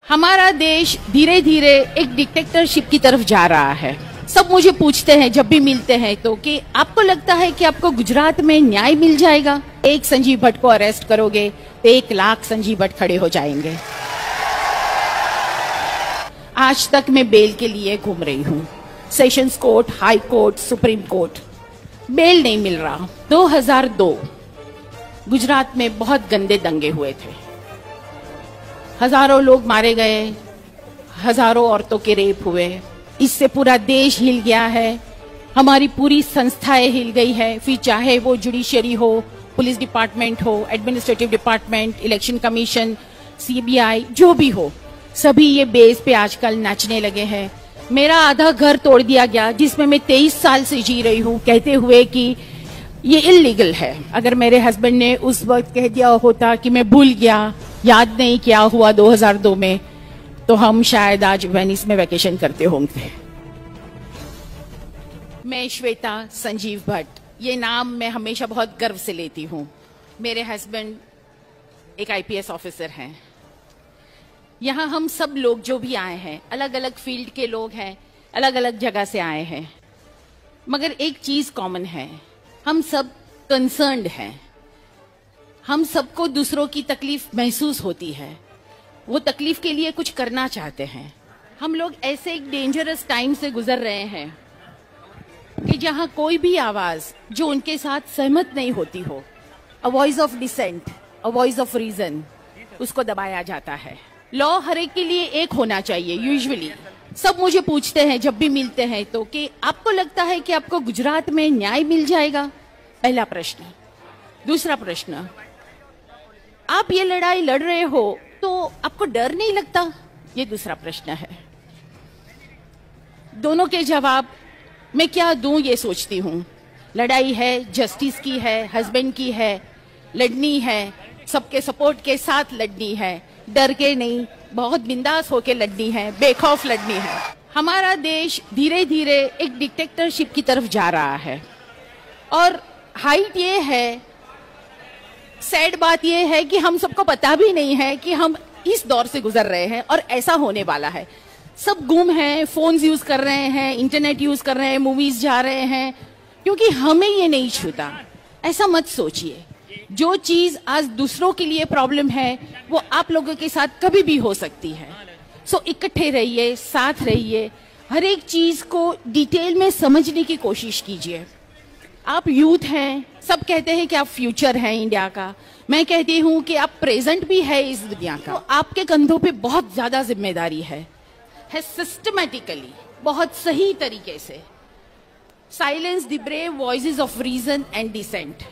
हमारा देश धीरे धीरे एक डिक्टेटरशिप की तरफ जा रहा है। सब मुझे पूछते हैं जब भी मिलते हैं तो कि आपको लगता है कि आपको गुजरात में न्याय मिल जाएगा? एक संजीव भट्ट को अरेस्ट करोगे तो 1 लाख संजीव भट्ट खड़े हो जाएंगे। आज तक मैं बेल के लिए घूम रही हूँ, sessions court, high court, supreme court, bail नहीं मिल रहा। 2002 गुजरात में बहुत गंदे दंगे हुए थे, हजारों लोग मारे गए, हजारों औरतों के रेप हुए। इससे पूरा देश हिल गया है, हमारी पूरी संस्थाएं हिल गई है, फिर चाहे वो जुडिशरी हो, पुलिस डिपार्टमेंट हो, administrative department, election commission, CBI, जो भी हो, सभी ये बेस पे आजकल नाचने लगे हैं। मेरा आधा घर तोड़ दिया गया जिसमें मैं 23 साल से जी रही हूँ, कहते हुए कि ये इलीगल है। अगर मेरे हस्बैंड ने उस वक्त कह दिया होता कि मैं भूल गया, याद नहीं क्या हुआ 2002 में, तो हम शायद आज वेनिस में वेकेशन करते होंगे। मैं श्वेता संजीव भट्ट, ये नाम मैं हमेशा बहुत गर्व से लेती हूँ। मेरे हस्बैंड एक आईपीएस ऑफिसर हैं। यहाँ हम सब लोग जो भी आए हैं, अलग अलग फील्ड के लोग हैं, अलग अलग जगह से आए हैं, मगर एक चीज कॉमन है, हम सब कंसर्न्ड हैं। हम सबको दूसरों की तकलीफ महसूस होती है, वो तकलीफ के लिए कुछ करना चाहते हैं। हम लोग ऐसे एक डेंजरस टाइम से गुजर रहे हैं कि जहां कोई भी आवाज जो उनके साथ सहमत नहीं होती हो, a voice of dissent, a voice of reason, उसको दबाया जाता है। लॉ हर एक के लिए एक होना चाहिए। यूजुअली सब मुझे पूछते हैं जब भी मिलते हैं तो कि आपको लगता है कि आपको गुजरात में न्याय मिल जाएगा? पहला प्रश्न। दूसरा प्रश्न, आप ये लड़ाई लड़ रहे हो तो आपको डर नहीं लगता? ये दूसरा प्रश्न है। दोनों के जवाब मैं क्या दूं ये सोचती हूँ। लड़ाई है, जस्टिस की है, हस्बैंड की है, लड़नी है, सबके सपोर्ट के साथ लड़नी है, डर के नहीं, बहुत बिंदास होके लड़नी है, बेखौफ लड़नी है। हमारा देश धीरे धीरे एक डिक्टेटरशिप की तरफ जा रहा है और हाइट ये है, सैड बात ये है कि हम सबको पता भी नहीं है कि हम इस दौर से गुजर रहे हैं और ऐसा होने वाला है। सब गुम हैं, फोन्स यूज कर रहे हैं, इंटरनेट यूज कर रहे हैं, मूवीज जा रहे हैं, क्योंकि हमें ये नहीं छूता। ऐसा मत सोचिए, जो चीज आज दूसरों के लिए प्रॉब्लम है वो आप लोगों के साथ कभी भी हो सकती है। सो इकट्ठे रहिए, साथ रहिए, हर एक चीज को डिटेल में समझने की कोशिश कीजिए। आप यूथ हैं, सब कहते हैं कि आप फ्यूचर हैं इंडिया का। मैं कहती हूं कि आप प्रेजेंट भी है इस दुनिया का। तो आपके कंधों पे बहुत ज्यादा जिम्मेदारी है सिस्टमैटिकली, बहुत सही तरीके से silence the brave voices of reason and dissent.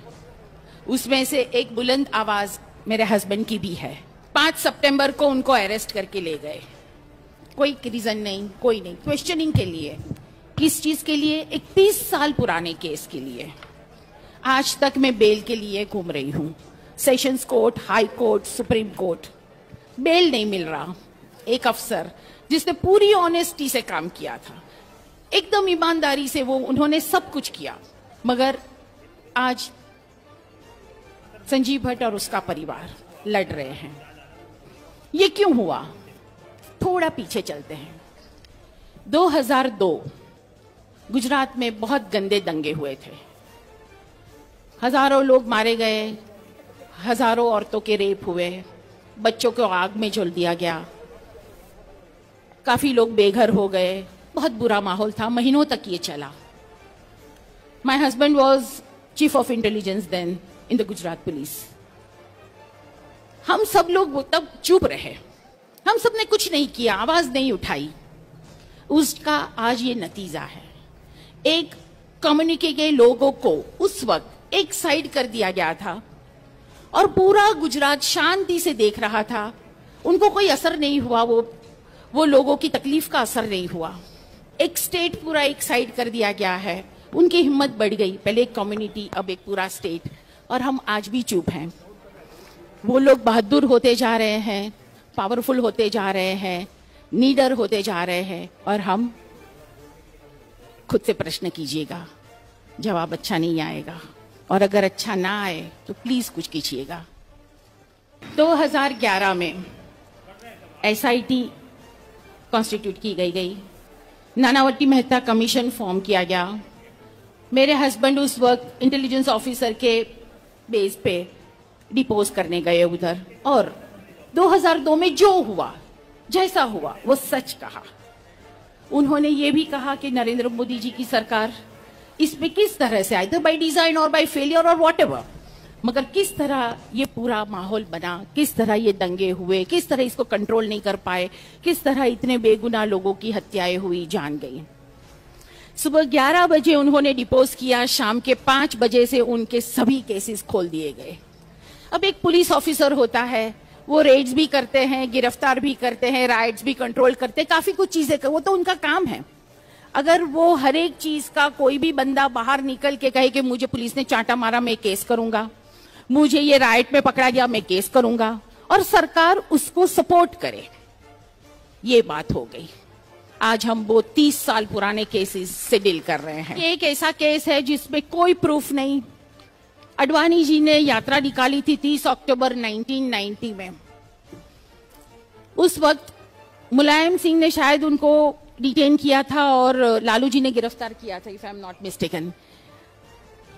उसमें से एक बुलंद आवाज मेरे हस्बैंड की भी है। 5 सितंबर को उनको अरेस्ट करके ले गए, कोई रीजन नहीं, कोई नहीं, क्वेश्चनिंग के लिए। किस चीज के लिए? एक 30 साल पुराने केस के लिए। आज तक मैं बेल के लिए घूम रही हूँ, sessions court, high court, supreme court, bail नहीं मिल रहा। एक अफसर जिसने पूरी ऑनेस्टी से काम किया था, एकदम ईमानदारी से वो उन्होंने सब कुछ किया, मगर आज संजीव भट्ट और उसका परिवार लड़ रहे हैं। ये क्यों हुआ? थोड़ा पीछे चलते हैं। 2002 गुजरात में बहुत गंदे दंगे हुए थे, हजारों लोग मारे गए, हजारों औरतों के रेप हुए, बच्चों को आग में झोल दिया गया, काफी लोग बेघर हो गए, बहुत बुरा माहौल था, महीनों तक ये चला। My husband was chief of intelligence then in the Gujarat police. हम सब लोग तब चुप रहे, हम सब ने कुछ नहीं किया, आवाज नहीं उठाई। उसका आज ये नतीजा है। एक कम्युनिटी के लोगों को उस वक्त एक साइड कर दिया गया था और पूरा गुजरात शांति से देख रहा था। उनको कोई असर नहीं हुआ, वो लोगों की तकलीफ का असर नहीं हुआ। एक स्टेट पूरा एक साइड कर दिया गया है, उनकी हिम्मत बढ़ गई। पहले एक कम्युनिटी, अब एक पूरा स्टेट, और हम आज भी चुप हैं। वो लोग बहादुर होते जा रहे हैं, पावरफुल होते जा रहे हैं, नीडर होते जा रहे हैं, और हम खुद से प्रश्न कीजिएगा, जवाब अच्छा नहीं आएगा, और अगर अच्छा ना आए तो प्लीज कुछ कीजिएगा। 2011 में SIT कॉन्स्टिट्यूट की गई, नानावती मेहता कमीशन फॉर्म किया गया। मेरे हस्बैंड उस वक्त इंटेलिजेंस ऑफिसर के बेस पे डिपोज करने गए उधर, और 2002 में जो हुआ, जैसा हुआ, वो सच कहा। उन्होंने ये भी कहा कि नरेंद्र मोदी जी की सरकार इसमें किस तरह से, आइदर बाय डिजाइन और बाय फेलियर और व्हाटएवर, मगर किस तरह ये पूरा माहौल बना, किस तरह ये दंगे हुए, किस तरह इसको कंट्रोल नहीं कर पाए, किस तरह इतने बेगुनाह लोगों की हत्याएं हुई, जान गई। सुबह 11 बजे उन्होंने डिपोज किया, शाम के 5 बजे से उनके सभी केसेस खोल दिए गए। अब एक पुलिस ऑफिसर होता है, वो रेड्स भी करते हैं, गिरफ्तार भी करते हैं, राइट्स भी कंट्रोल करते हैं, काफी कुछ चीजें वो तो उनका काम है। अगर वो हर एक चीज का कोई भी बंदा बाहर निकल के कहे कि मुझे पुलिस ने चांटा मारा, मैं केस करूंगा, मुझे ये राइट में पकड़ा गया, मैं केस करूंगा, और सरकार उसको सपोर्ट करे, ये बात हो गई। आज हम वो 30 साल पुराने केसेस से डील कर रहे हैं। ये एक ऐसा केस है जिसमें कोई प्रूफ नहीं। अडवाणी जी ने यात्रा निकाली थी 30 अक्टूबर 1990 में। उस वक्त मुलायम सिंह ने शायद उनको डिटेन किया था और लालू जी ने गिरफ्तार किया था, if I am not mistaken.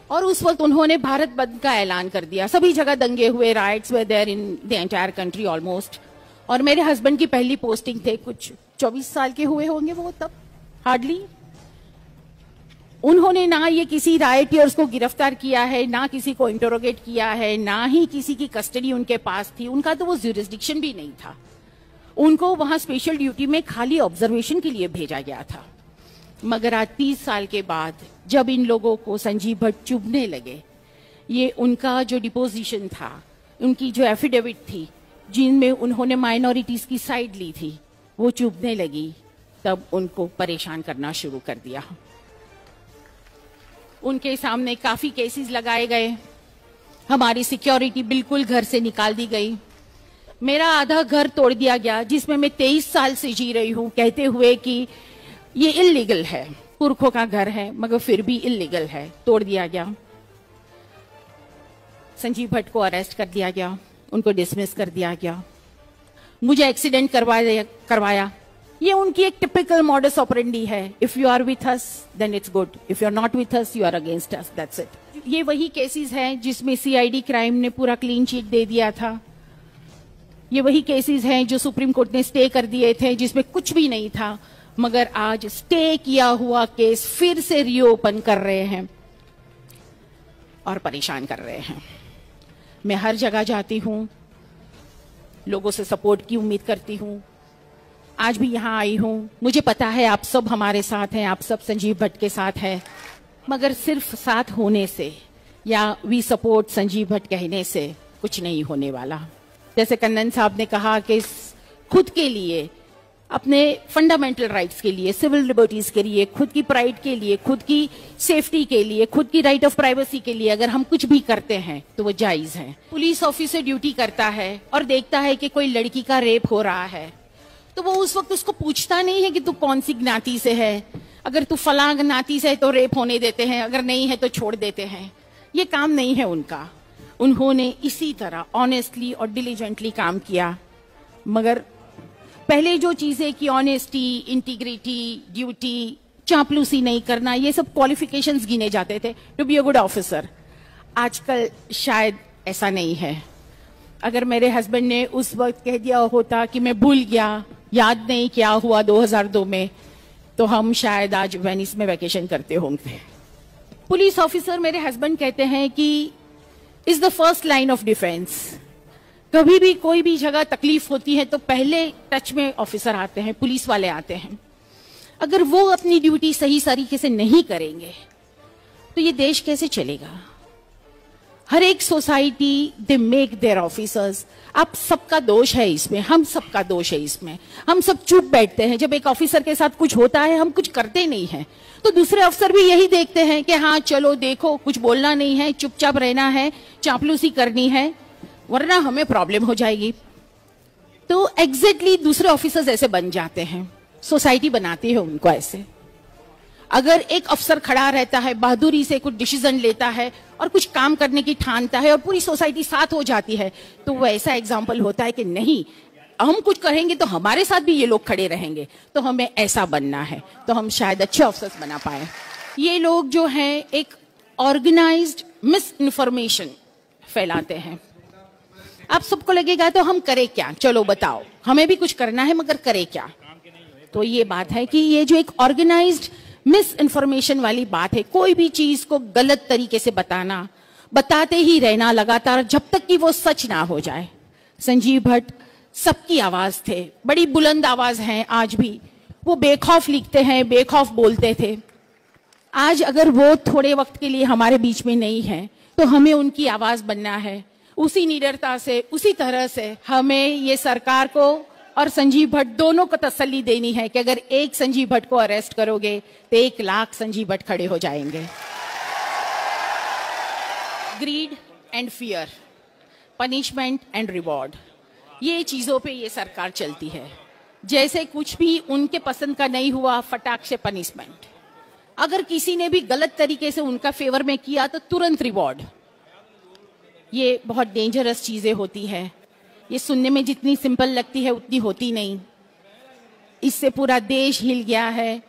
और उस वक्त उन्होंने भारत बंद का ऐलान कर दिया। सभी जगह दंगे हुए, riots were there in the entire country almost. और मेरे हस्बैंड की पहली पोस्टिंग थे, कुछ 24 साल के हुए होंगे वो तब, हार्डली। उन्होंने ना ये किसी राइटियर्स को गिरफ्तार किया है, ना किसी को इंटरोगेट किया है, ना ही किसी की कस्टडी उनके पास थी। उनका तो वो ज्यूरिसडिक्शन भी नहीं था। उनको वहां स्पेशल ड्यूटी में खाली ऑब्जर्वेशन के लिए भेजा गया था। मगर आज 30 साल के बाद जब इन लोगों को संजीव भट्ट चुभने लगे, ये उनका जो डिपोजिशन था, उनकी जो एफिडेविट थी, जिनमें उन्होंने माइनॉरिटीज की साइड ली थी, वो चुभने लगी, तब उनको परेशान करना शुरू कर दिया। उनके सामने काफी केसेस लगाए गए, हमारी सिक्योरिटी बिल्कुल घर से निकाल दी गई, मेरा आधा घर तोड़ दिया गया जिसमें मैं 23 साल से जी रही हूं, कहते हुए कि ये इल्लीगल है, पुरखों का घर है, मगर फिर भी इल्लीगल है, तोड़ दिया गया। संजीव भट्ट को अरेस्ट कर दिया गया, उनको डिसमिस कर दिया गया, मुझे एक्सीडेंट करवाया। ये उनकी एक टिपिकल मॉडस ऑपरेंडी है। If you are with us then it's good, if you are not with us you are against us, that's it. ये वही केसेस हैं जिसमें CID क्राइम ने पूरा क्लीन चिट दे दिया था। ये वही केसेस हैं जो सुप्रीम कोर्ट ने स्टे कर दिए थे, जिसमें कुछ भी नहीं था, मगर आज स्टे किया हुआ केस फिर से रीओपन कर रहे हैं और परेशान कर रहे हैं। मैं हर जगह जाती हूं, लोगों से सपोर्ट की उम्मीद करती हूं। आज भी यहां आई हूं, मुझे पता है आप सब हमारे साथ हैं, आप सब संजीव भट्ट के साथ हैं, मगर सिर्फ साथ होने से या वी सपोर्ट संजीव भट्ट कहने से कुछ नहीं होने वाला। जैसे कन्नन साहब ने कहा कि खुद के लिए, अपने फंडामेंटल राइट्स के लिए, सिविल लिबर्टीज के लिए, खुद की प्राइड के लिए, खुद की सेफ्टी के लिए, खुद की राइट ऑफ प्राइवेसी के लिए अगर हम कुछ भी करते हैं तो वो जायज है। पुलिस ऑफिसर ड्यूटी करता है और देखता है कि कोई लड़की का रेप हो रहा है, तो वो उस वक्त उसको पूछता नहीं है कि तू कौन सी ज्ञाति से है, अगर तू फलां ज्ञाति से है तो रेप होने देते हैं, अगर नहीं है तो छोड़ देते हैं। ये काम नहीं है उनका। उन्होंने इसी तरह ऑनेस्टली और डिलीजेंटली काम किया। मगर पहले जो चीजें की ऑनेस्टी, इंटीग्रिटी, ड्यूटी, चापलूसी नहीं करना, ये सब क्वालिफिकेशंस गिने जाते थे to be a good officer. आजकल शायद ऐसा नहीं है। अगर मेरे हस्बैंड ने उस वक्त कह दिया होता कि मैं भूल गया, याद नहीं क्या हुआ 2002 में, तो हम शायद आज वेनिस में वैकेशन करते होंगे। पुलिस ऑफिसर, मेरे हस्बैंड कहते हैं कि is the first line of defence. कभी भी कोई भी जगह तकलीफ होती है तो पहले टच में ऑफिसर आते हैं, पुलिस वाले आते हैं। अगर वो अपनी ड्यूटी सही तरीके से नहीं करेंगे तो ये देश कैसे चलेगा? हर एक society they make their officers. आप सबका दोष है इसमें, हम सबका दोष है इसमें। हम सब चुप बैठते हैं। जब एक ऑफिसर के साथ कुछ होता है हम कुछ करते नहीं हैं, तो दूसरे अफसर भी यही देखते हैं कि हाँ चलो देखो, कुछ बोलना नहीं है, चुपचाप रहना है, चापलूसी करनी है, वरना हमें प्रॉब्लम हो जाएगी। तो एग्जैक्टली दूसरे ऑफिसर्स ऐसे बन जाते हैं, सोसाइटी बनाती है उनको ऐसे। अगर एक अफसर खड़ा रहता है, बहादुरी से कुछ डिसीजन लेता है और कुछ काम करने की ठानता है और पूरी सोसाइटी साथ हो जाती है, तो वो ऐसा एग्जाम्पल होता है कि नहीं, हम कुछ कहेंगे तो हमारे साथ भी ये लोग खड़े रहेंगे, तो हमें ऐसा बनना है, तो हम शायद अच्छे अफसर्स बना पाए। ये लोग जो हैं एक ऑर्गेनाइज्ड मिस इन्फॉर्मेशन फैलाते हैं। आप सबको लगेगा तो हम करें क्या, चलो बताओ, हमें भी कुछ करना है मगर करें क्या। तो ये बात है कि ये जो एक ऑर्गेनाइज्ड मिस इन्फॉर्मेशन वाली बात है, कोई भी चीज को गलत तरीके से बताना, बताते ही रहना लगातार जब तक कि वो सच ना हो जाए। संजीव भट्ट सबकी आवाज थे, बड़ी बुलंद आवाज हैं आज भी, वो बेखौफ लिखते हैं, बेखौफ बोलते थे। आज अगर वो थोड़े वक्त के लिए हमारे बीच में नहीं है तो हमें उनकी आवाज बनना है। उसी निडरता से, उसी तरह से हमें ये सरकार को और संजीव भट्ट दोनों को तसल्ली देनी है कि अगर एक संजीव भट्ट को अरेस्ट करोगे तो 1 लाख संजीव भट्ट खड़े हो जाएंगे। Grid and fear, punishment and reward, ये चीजों पे ये सरकार चलती है। जैसे कुछ भी उनके पसंद का नहीं हुआ, फटाक से पनिशमेंट। अगर किसी ने भी गलत तरीके से उनका फेवर में किया तो तुरंत रिवॉर्ड। ये बहुत डेंजरस चीजें होती है। ये सुनने में जितनी सिंपल लगती है उतनी होती नहीं। इससे पूरा देश हिल गया है,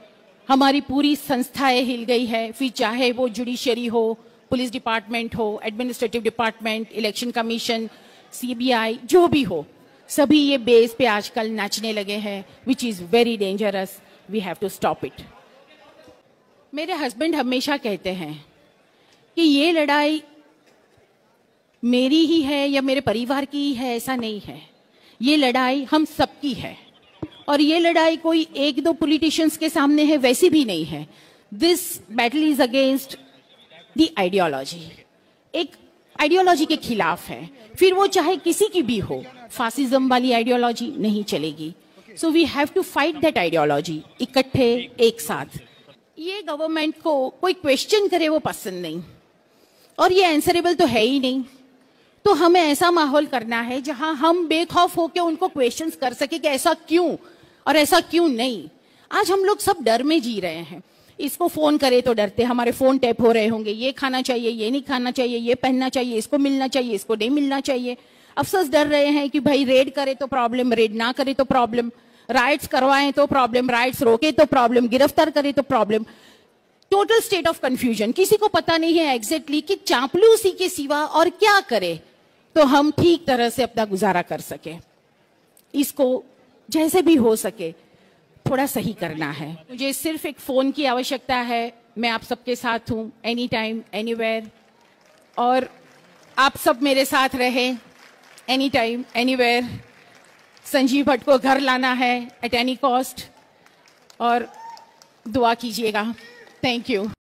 हमारी पूरी संस्थाएं हिल गई है, फिर चाहे वो जुडिशरी हो, पुलिस डिपार्टमेंट हो, administrative department, election commission, CBI, जो भी हो, सभी ये बेस पे आजकल नाचने लगे हैं, which is very dangerous. We have to stop it. मेरे हस्बैंड हमेशा कहते हैं कि ये लड़ाई मेरी ही है या मेरे परिवार की ही है, ऐसा नहीं है। ये लड़ाई हम सबकी है और ये लड़ाई कोई 1-2 पॉलिटिशियंस के सामने है वैसी भी नहीं है। This battle is against the ideology, एक आइडियोलॉजी के खिलाफ है, फिर वो चाहे किसी की भी हो। फासिज्म वाली आइडियोलॉजी नहीं चलेगी। So we have to fight that ideology, इकट्ठे एक साथ। ये गवर्नमेंट को कोई क्वेश्चन करे वो पसंद नहीं और ये आंसरेबल तो है ही नहीं। तो हमें ऐसा माहौल करना है जहां हम बेखौफ होकर उनको क्वेश्चंस कर सके कि ऐसा क्यों और ऐसा क्यों नहीं। आज हम लोग सब डर में जी रहे हैं। इसको फोन करे तो डरते, हमारे फोन टैप हो रहे होंगे, ये खाना चाहिए, ये नहीं खाना चाहिए, ये पहनना चाहिए, इसको मिलना चाहिए, इसको नहीं मिलना चाहिए। अफसोस डर रहे हैं कि भाई रेड करे तो प्रॉब्लम, रेड ना करे तो प्रॉब्लम, राइट्स करवाएं तो प्रॉब्लम, राइट्स रोके तो प्रॉब्लम, गिरफ्तार करे तो problem. Total state of confusion. किसी को पता नहीं है एग्जैक्टली कि चापलूसी के सिवा और क्या करे तो हम ठीक तरह से अपना गुजारा कर सके। इसको जैसे भी हो सके थोड़ा सही करना है। मुझे सिर्फ एक फोन की आवश्यकता है। मैं आप सबके साथ हूं, एनी टाइम एनीवेयर, और आप सब मेरे साथ रहे any time anywhere. Sanjeev Bhatt को घर लाना है एट एनी कॉस्ट और दुआ कीजिएगा। Thank you.